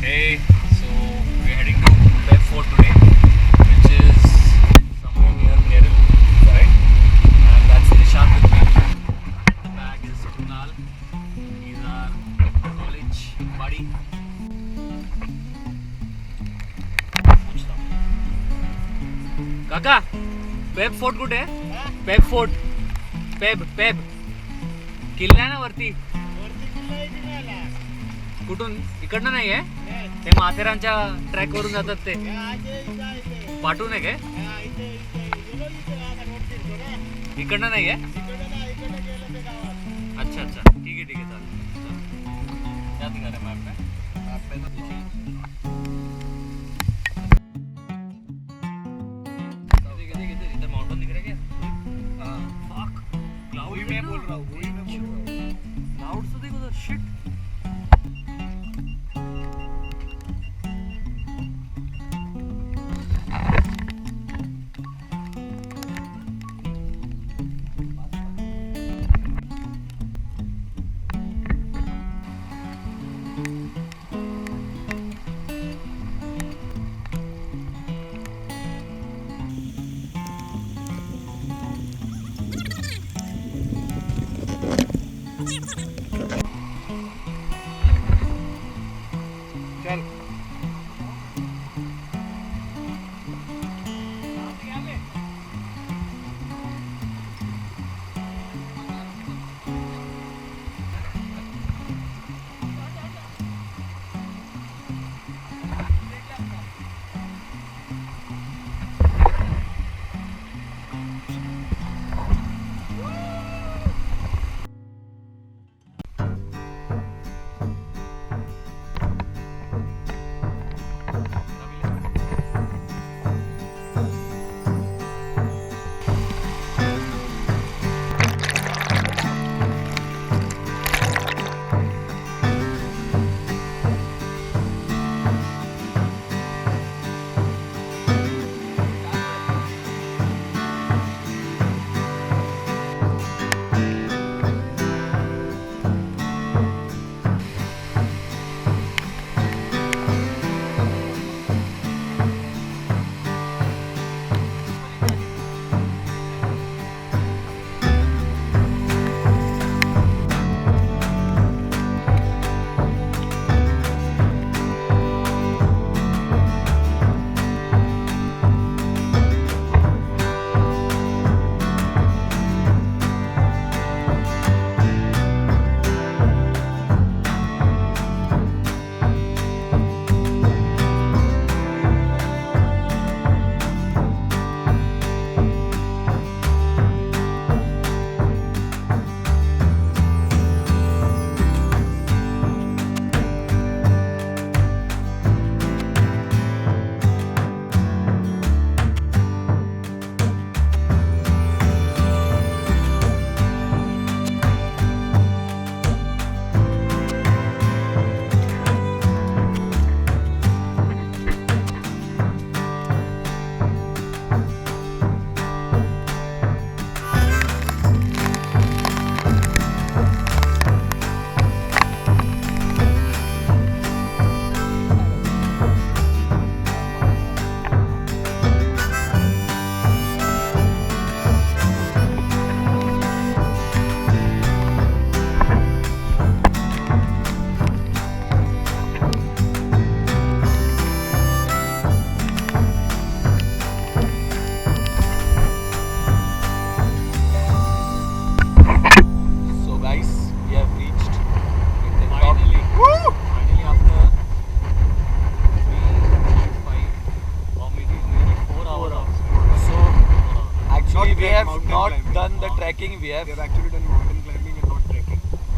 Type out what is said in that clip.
Hey, so we're heading to Peb Fort today, which is somewhere near Neral, right? And that's Nishant with me. The bag is Kunal. He's our college buddy. Kaka, Peb Fort कुठे आहे? Peb Fort. Peb किल्ला आहे ना वरती? कुठून? इकडनं नाही आहे? ते माथेरानच्या ट्रॅक वरून जातात ते. पाठवून आहे काय? इकडनं नाही आहे? अच्छा अच्छा, ठीक आहे चालेल. क्या दिखा रहा है मैप में? इधर माउंटेन दिख रहा है क्या? हाँ. Fuck. Cloud में बोल रहा हूँ. Clouds तो देखो उधर. Shit. चल We have actually done